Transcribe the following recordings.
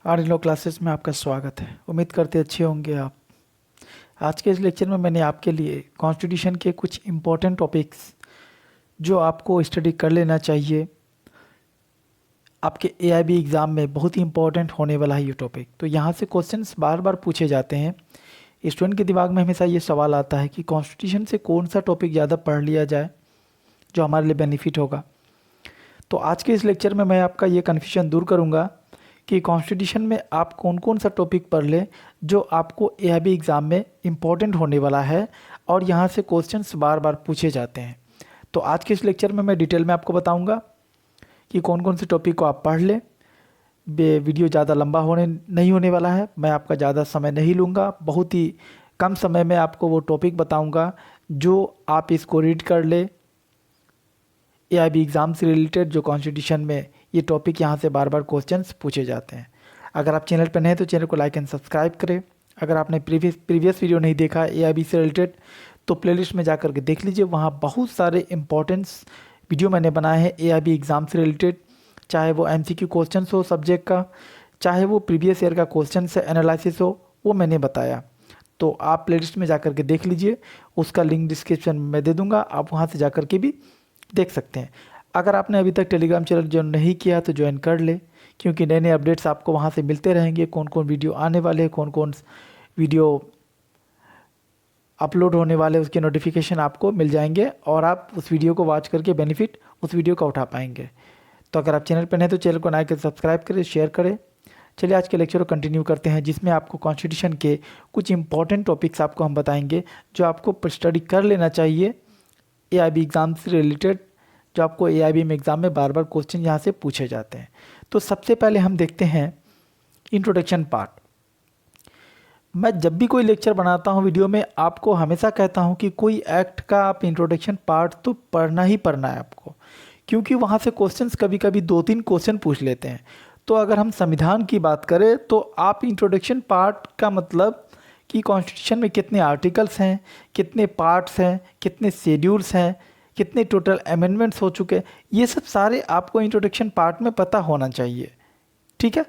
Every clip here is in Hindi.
आर्डिनो क्लासेस में आपका स्वागत है। उम्मीद करते अच्छे होंगे आप। आज के इस लेक्चर में मैंने आपके लिए कॉन्स्टिट्यूशन के कुछ इम्पोर्टेंट टॉपिक्स जो आपको स्टडी कर लेना चाहिए, आपके एआईबी एग्ज़ाम में बहुत ही इंपॉर्टेंट होने वाला है ये टॉपिक। तो यहाँ से क्वेश्चंस बार बार पूछे जाते हैं। स्टूडेंट के दिमाग में हमेशा ये सवाल आता है कि कॉन्स्टिट्यूशन से कौन सा टॉपिक ज़्यादा पढ़ लिया जाए जो हमारे लिए बेनिफिट होगा। तो आज के इस लेक्चर में मैं आपका ये कन्फ्यूजन दूर करूँगा कि कॉन्स्टिट्यूशन में आप कौन कौन सा टॉपिक पढ़ लें जो आपको एआईबी एग्ज़ाम में इम्पॉर्टेंट होने वाला है और यहाँ से क्वेश्चंस बार बार पूछे जाते हैं। तो आज के इस लेक्चर में मैं डिटेल में आपको बताऊंगा कि कौन कौन से टॉपिक को आप पढ़ लें। वीडियो ज़्यादा लंबा नहीं होने वाला है। मैं आपका ज़्यादा समय नहीं लूँगा, बहुत ही कम समय में आपको वो टॉपिक बताऊँगा जो आप इसको रीड कर ले। एआईबी एग्ज़ाम से रिलेटेड जो कॉन्स्टिट्यूशन में ये टॉपिक यहाँ से बार बार क्वेश्चंस पूछे जाते हैं। अगर आप चैनल पर नए हैं तो चैनल को लाइक एंड सब्सक्राइब करें। अगर आपने प्रीवियस वीडियो नहीं देखा एआईबी से रिलेटेड तो प्लेलिस्ट में जाकर के देख लीजिए। वहाँ बहुत सारे इंपॉर्टेंस वीडियो मैंने बनाए हैं एआईबी एग्ज़ाम से रिलेटेड, चाहे वो एमसीक्यू क्वेश्चंस हो सब्जेक्ट का, चाहे वो प्रीवियस ईयर का क्वेश्चन से एनालिसिस हो, वो मैंने बताया। तो आप प्लेलिस्ट में जाकर के देख लीजिए, उसका लिंक डिस्क्रिप्शन में दे दूँगा, आप वहाँ से जाकर के भी देख सकते हैं। अगर आपने अभी तक टेलीग्राम चैनल ज्वाइन नहीं किया तो ज्वाइन कर ले, क्योंकि नए नए अपडेट्स आपको वहाँ से मिलते रहेंगे। कौन कौन वीडियो आने वाले हैं, कौन कौन वीडियो अपलोड होने वाले, उसके नोटिफिकेशन आपको मिल जाएंगे और आप उस वीडियो को वॉच करके बेनिफिट उस वीडियो का उठा पाएंगे। तो अगर आप चैनल पर नए तो चैनल को लाइक करके सब्सक्राइब करें, शेयर करें। चलिए आज के लेक्चर को कंटिन्यू करते हैं, जिसमें आपको कॉन्स्टिट्यूशन के कुछ इंपॉर्टेंट टॉपिक्स आपको हम बताएंगे जो आपको स्टडी कर लेना चाहिए एआईबी एग्ज़ाम से रिलेटेड, जो आपको एआईबी में एग्ज़ाम में बार बार क्वेश्चन यहाँ से पूछे जाते हैं। तो सबसे पहले हम देखते हैं इंट्रोडक्शन पार्ट। मैं जब भी कोई लेक्चर बनाता हूँ वीडियो में, आपको हमेशा कहता हूँ कि कोई एक्ट का आप इंट्रोडक्शन पार्ट तो पढ़ना ही पढ़ना है आपको, क्योंकि वहाँ से क्वेश्चंस कभी कभी 2-3 क्वेश्चन पूछ लेते हैं। तो अगर हम संविधान की बात करें तो आप इंट्रोडक्शन पार्ट का मतलब कि कॉन्स्टिट्यूशन में कितने आर्टिकल्स हैं, कितने पार्ट्स हैं, कितने शेड्यूल्स हैं, कितने टोटल अमेंडमेंट्स हो चुके हैं, ये सब सारे आपको इंट्रोडक्शन पार्ट में पता होना चाहिए। ठीक है,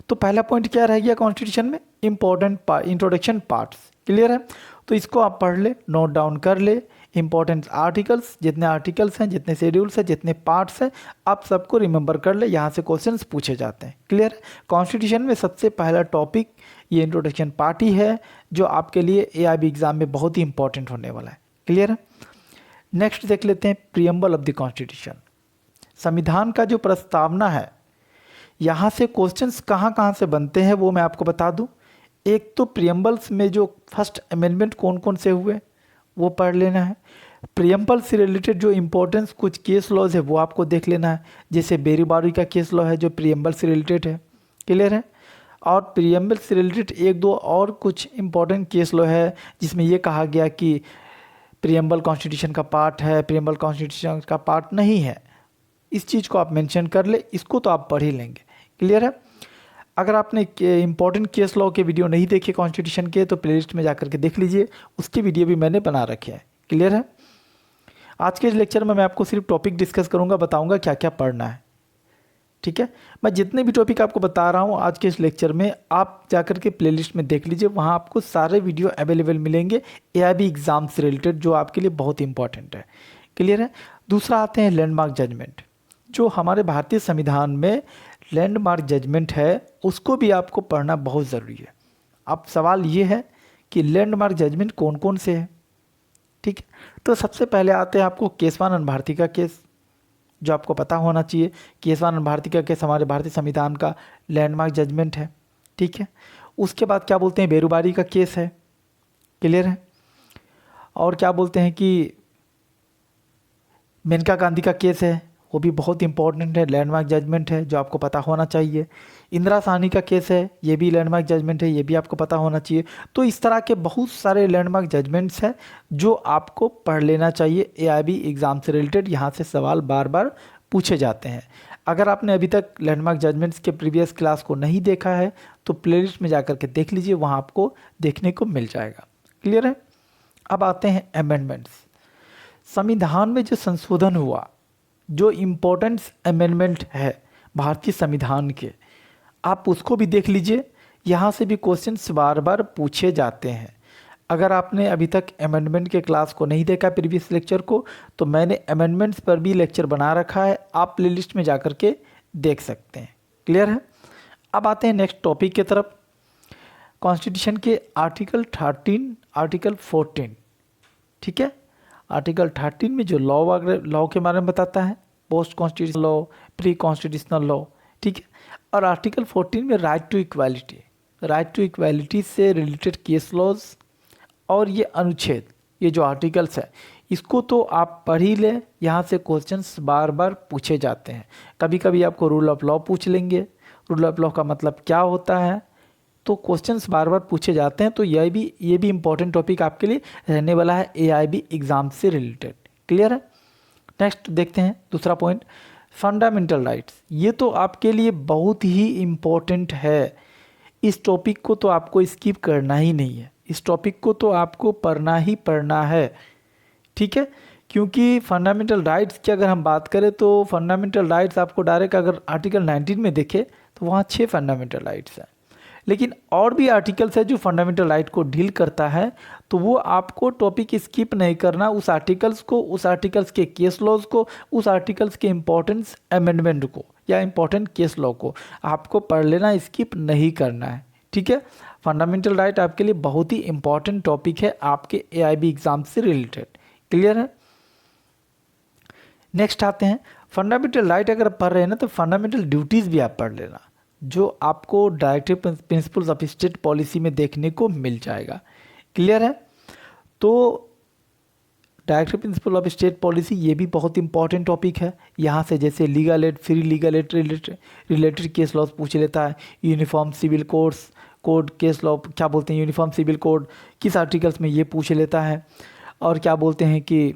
तो पहला पॉइंट क्या रह गया कॉन्स्टिट्यूशन में, इंपॉर्टेंट इंट्रोडक्शन पार्ट्स। क्लियर है, तो इसको आप पढ़ ले, नोट डाउन कर ले। इंपॉर्टेंट आर्टिकल्स, जितने आर्टिकल्स हैं, जितने शेड्यूल्स हैं, जितने पार्ट्स हैं, आप सबको रिमेंबर कर ले, यहाँ से क्वेश्चंस पूछे जाते हैं। क्लियर है, कॉन्स्टिट्यूशन में सबसे पहला टॉपिक ये इंट्रोडक्शन पार्ट ही है जो आपके लिए एआईबी एग्ज़ाम में बहुत ही इंपॉर्टेंट होने वाला है। क्लियर है, नेक्स्ट देख लेते हैं प्रियम्बल ऑफ द कॉन्स्टिट्यूशन। संविधान का जो प्रस्तावना है, यहाँ से क्वेश्चंस कहाँ कहाँ से बनते हैं वो मैं आपको बता दूँ। एक तो प्रियम्बल्स में जो फर्स्ट अमेंडमेंट कौन कौन से हुए वो पढ़ लेना है। प्रियम्बल से रिलेटेड जो इम्पोर्टेंस कुछ केस लॉज है वो आपको देख लेना है, जैसे बेरीबारी का केस लॉ है जो प्रियम्बल से रिलेटेड है। क्लियर है, और प्रियम्बल से रिलेटेड एक दो और कुछ इम्पोर्टेंट केस लॉ है जिसमें ये कहा गया कि प्रियम्बल कॉन्स्टिट्यूशन का पार्ट है, प्रियम्बल कॉन्स्टिट्यूशन का पार्ट नहीं है। इस चीज़ को आप मेंशन कर ले, इसको तो आप पढ़ ही लेंगे। क्लियर है, अगर आपने इंपॉर्टेंट केस लॉ के वीडियो नहीं देखे कॉन्स्टिट्यूशन के तो प्लेलिस्ट में जाकर के देख लीजिए, उसके वीडियो भी मैंने बना रखे हैं। क्लियर है, आज के इस लेक्चर में मैं आपको सिर्फ टॉपिक डिस्कस करूंगा, बताऊंगा क्या क्या पढ़ना है। ठीक है, मैं जितने भी टॉपिक आपको बता रहा हूँ आज के इस लेक्चर में, आप जाकर के प्लेलिस्ट में देख लीजिए, वहाँ आपको सारे वीडियो अवेलेबल मिलेंगे एआईबी एग्ज़ाम से रिलेटेड, जो आपके लिए बहुत इंपॉर्टेंट है। क्लियर है, दूसरा आते हैं लैंडमार्क जजमेंट। जो हमारे भारतीय संविधान में लैंडमार्क जजमेंट है उसको भी आपको पढ़ना बहुत ज़रूरी है। अब सवाल ये है कि लैंडमार्क जजमेंट कौन कौन से हैं। ठीक है, तो सबसे पहले आते हैं आपको केशवानंद भारती का केस, जो आपको पता होना चाहिए। केशवानंद भारती का केस हमारे भारतीय संविधान का लैंडमार्क जजमेंट है। ठीक है, उसके बाद क्या बोलते हैं बेरूबारी का केस है। क्लियर है, और क्या बोलते हैं कि मेनका गांधी का केस है, वो भी बहुत इंपॉर्टेंट है, लैंडमार्क जजमेंट है जो आपको पता होना चाहिए। इंदिरा साहनी का केस है, ये भी लैंडमार्क जजमेंट है, ये भी आपको पता होना चाहिए। तो इस तरह के बहुत सारे लैंडमार्क जजमेंट्स हैं जो आपको पढ़ लेना चाहिए एआईबी एग्ज़ाम से रिलेटेड। यहाँ से सवाल बार बार पूछे जाते हैं। अगर आपने अभी तक लैंडमार्क जजमेंट्स के प्रीवियस क्लास को नहीं देखा है तो प्लेलिस्ट में जाकर के देख लीजिए, वहाँ आपको देखने को मिल जाएगा। क्लियर है, अब आते हैं अमेंडमेंट्स। संविधान में जो संशोधन हुआ, जो इम्पोर्टेंट अमेंडमेंट है भारतीय संविधान के, आप उसको भी देख लीजिए। यहाँ से भी क्वेश्चंस बार बार पूछे जाते हैं। अगर आपने अभी तक अमेंडमेंट के क्लास को नहीं देखा प्रीवियस लेक्चर को, तो मैंने अमेंडमेंट्स पर भी लेक्चर बना रखा है, आप प्लेलिस्ट में जा कर के देख सकते हैं। क्लियर है। अब आते हैं नेक्स्ट टॉपिक की तरफ। कॉन्स्टिट्यूशन के आर्टिकल 13, आर्टिकल 14, ठीक है। आर्टिकल 13 में जो लॉ के बारे में बताता है, post constitutional law, pre constitutional law, ठीक है। और आर्टिकल 14 में right to equality, right to equality से रिलेटेड केस लॉज और ये अनुच्छेद, ये जो आर्टिकल्स है, इसको तो आप पढ़ ही लें। यहाँ से क्वेश्चंस बार बार पूछे जाते हैं। कभी कभी आपको रूल ऑफ लॉ पूछ लेंगे, रूल ऑफ लॉ का मतलब क्या होता है, तो क्वेश्चंस बार बार पूछे जाते हैं। तो ये भी इंपॉर्टेंट टॉपिक आपके लिए रहने वाला है AIB एग्ज़ाम से रिलेटेड। क्लियर है। नेक्स्ट देखते हैं दूसरा पॉइंट, फंडामेंटल राइट्स। ये तो आपके लिए बहुत ही इम्पोर्टेंट है। इस टॉपिक को तो आपको स्किप करना ही नहीं है, इस टॉपिक को तो आपको पढ़ना ही पढ़ना है, ठीक है। क्योंकि फंडामेंटल राइट्स की अगर हम बात करें तो फंडामेंटल राइट्स आपको डायरेक्ट अगर आर्टिकल 19 में देखें तो वहाँ 6 फंडामेंटल राइट्स हैं, लेकिन और भी आर्टिकल्स है जो फंडामेंटल राइट को डील करता है। तो वो आपको टॉपिक स्किप नहीं करना, उस आर्टिकल्स को, उस आर्टिकल्स के केस लॉज को, उस आर्टिकल्स के इम्पोर्टेंस अमेंडमेंट को या इम्पोर्टेंट केस लॉ को आपको पढ़ लेना, स्किप नहीं करना है, ठीक है। फंडामेंटल राइट आपके लिए बहुत ही इंपॉर्टेंट टॉपिक है आपके AIB एग्जाम से रिलेटेड। क्लियर है। नेक्स्ट आते हैं, फंडामेंटल राइट अगर पढ़ रहे हैं ना तो फंडामेंटल ड्यूटीज़ भी आप पढ़ लेना, जो आपको directive principles of state policy में देखने को मिल जाएगा। क्लियर है। तो directive principle of state policy ये भी बहुत इंपॉर्टेंट टॉपिक है। यहाँ से जैसे legal aid, free legal aid related case laws पूछ लेता है। Uniform civil code case law क्या बोलते हैं, यूनिफॉर्म सिविल कोड किस आर्टिकल्स में, ये पूछ लेता है। और क्या बोलते हैं कि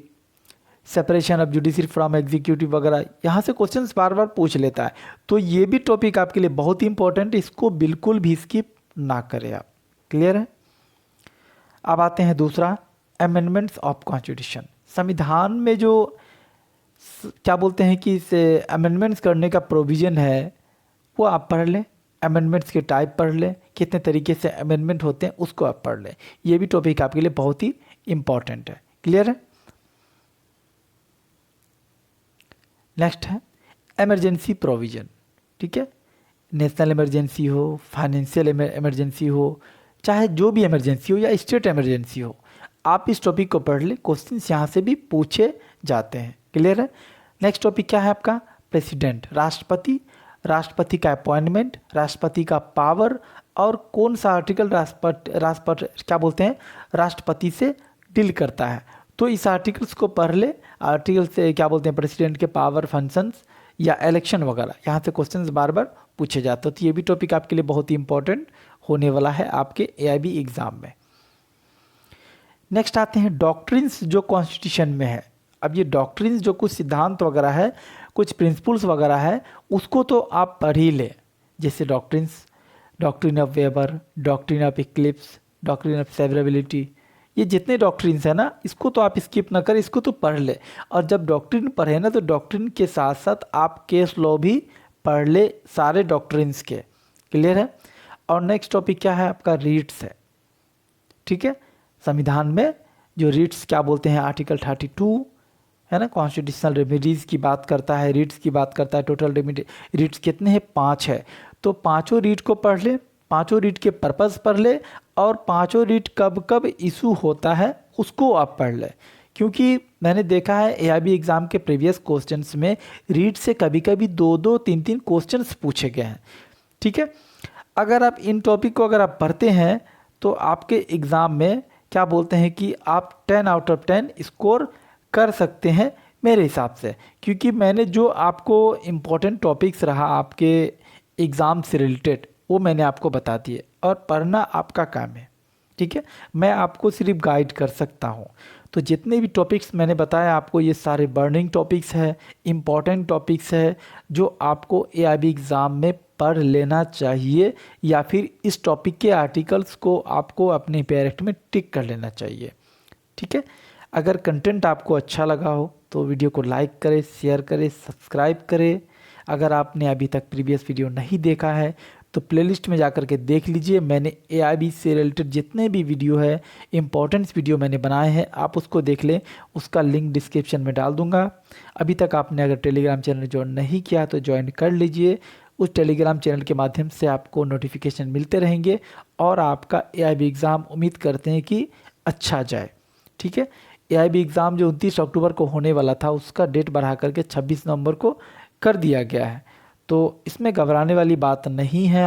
separation of judiciary from executive वगैरह, यहाँ से क्वेश्चंस बार बार पूछ लेता है। तो ये भी टॉपिक आपके लिए बहुत ही इंपॉर्टेंट है, इसको बिल्कुल भी स्किप ना करें आप। क्लियर है। अब आते हैं दूसरा, अमेंडमेंट्स ऑफ कॉन्स्टिट्यूशन। संविधान में जो क्या बोलते हैं कि इसे अमेंडमेंट्स करने का प्रोविज़न है वो आप पढ़ लें। अमेंडमेंट्स के टाइप पढ़ लें, कितने तरीके से अमेंडमेंट होते हैं उसको आप पढ़ लें। ये भी टॉपिक आपके लिए बहुत ही इंपॉर्टेंट है। क्लियर है। नेक्स्ट है इमरजेंसी प्रोविज़न, ठीक है। नेशनल इमरजेंसी हो, फाइनेंशियल इमरजेंसी हो, चाहे जो भी इमरजेंसी हो या स्टेट इमरजेंसी हो, आप इस टॉपिक को पढ़ लें, क्वेश्चंस यहाँ से भी पूछे जाते हैं। क्लियर है। नेक्स्ट टॉपिक क्या है आपका, प्रेसिडेंट, राष्ट्रपति, राष्ट्रपति का अपॉइंटमेंट, राष्ट्रपति का पावर और कौन सा आर्टिकल राष्ट्रपति क्या बोलते हैं राष्ट्रपति से डील करता है। तो इस आर्टिकल्स को पढ़ ले। आर्टिकल से क्या बोलते हैं, प्रेसिडेंट के पावर, फंक्शंस या इलेक्शन वगैरह, यहाँ से क्वेश्चंस बार बार पूछे जाते हैं। तो ये भी टॉपिक आपके लिए बहुत ही इंपॉर्टेंट होने वाला है आपके AIB एग्जाम में। नेक्स्ट आते हैं डॉक्ट्रिन्स जो कॉन्स्टिट्यूशन में है। अब ये डॉक्ट्रिन्स जो कुछ सिद्धांत वगैरह है, कुछ प्रिंसिपल्स वगैरह है, उसको तो आप पढ़ ही लें। जैसे doctrines, doctrine of weber, doctrine of Eclipse, doctrine of severability, ये जितने डॉक्ट्रिन्स है ना, इसको तो आप स्किप ना करें, इसको तो पढ़ ले। और जब डॉक्ट्रिन पढ़े ना तो डॉक्ट्रिन के साथ साथ आप केस लॉ भी पढ़ ले, सारे डॉक्ट्रिन्स के। क्लियर है। और नेक्स्ट टॉपिक क्या है आपका, रीट्स है, ठीक है। संविधान में जो रीट्स क्या बोलते हैं, आर्टिकल 32 है ना, कॉन्स्टिट्यूशनल रेमेडीज़ की बात करता है, रीट्स की बात करता है। टोटल रीट्स कितने हैं, 5 है। तो पाँचों रीट को पढ़ ले, पाँचों रीट के पर्पस पढ़ ले, और पाँचों रीट कब कब इशू होता है उसको आप पढ़ ले। क्योंकि मैंने देखा है AIB एग्ज़ाम के प्रीवियस क्वेश्चंस में रीट से कभी कभी 2-2, 3-3 क्वेश्चंस पूछे गए हैं, ठीक है। अगर आप इन टॉपिक को अगर आप पढ़ते हैं तो आपके एग्ज़ाम में क्या बोलते हैं कि आप 10 आउट ऑफ 10 स्कोर कर सकते हैं मेरे हिसाब से। क्योंकि मैंने जो आपको इम्पोर्टेंट टॉपिक्स रहा आपके एग्ज़ाम से रिलेटेड वो मैंने आपको बता दिए, और पढ़ना आपका काम है, ठीक है। मैं आपको सिर्फ गाइड कर सकता हूँ। तो जितने भी टॉपिक्स मैंने बताया आपको, ये सारे बर्निंग टॉपिक्स है, इम्पॉर्टेंट टॉपिक्स है, जो आपको AIB एग्ज़ाम में पढ़ लेना चाहिए, या फिर इस टॉपिक के आर्टिकल्स को आपको अपने पेरेक्ट में टिक कर लेना चाहिए, ठीक है। अगर कंटेंट आपको अच्छा लगा हो तो वीडियो को लाइक करें, शेयर करें, सब्सक्राइब करें। अगर आपने अभी तक प्रीवियस वीडियो नहीं देखा है तो प्लेलिस्ट में जाकर के देख लीजिए। मैंने AIB से रिलेटेड जितने भी वीडियो है, इम्पोर्टेंट्स वीडियो मैंने बनाए हैं, आप उसको देख लें। उसका लिंक डिस्क्रिप्शन में डाल दूंगा। अभी तक आपने अगर टेलीग्राम चैनल ज्वाइन नहीं किया तो ज्वाइन कर लीजिए। उस टेलीग्राम चैनल के माध्यम से आपको नोटिफिकेशन मिलते रहेंगे और आपका AIB एग्ज़ाम उम्मीद करते हैं कि अच्छा जाए। ठीक है, AIB एग्ज़ाम जो 29 अक्टूबर को होने वाला था उसका डेट बढ़ा करके 26 नवंबर को कर दिया गया है। तो इसमें घबराने वाली बात नहीं है।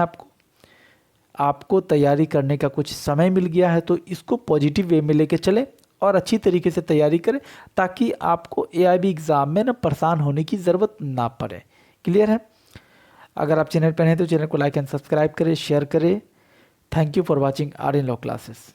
आपको तैयारी करने का कुछ समय मिल गया है, तो इसको पॉजिटिव वे में लेके चलें और अच्छी तरीके से तैयारी करें, ताकि आपको AIB एग्ज़ाम में ना परेशान होने की ज़रूरत ना पड़े। क्लियर है? अगर आप चैनल पर हैं तो चैनल को लाइक एंड सब्सक्राइब करें, शेयर करें। Thank you for watching Aryan law classes.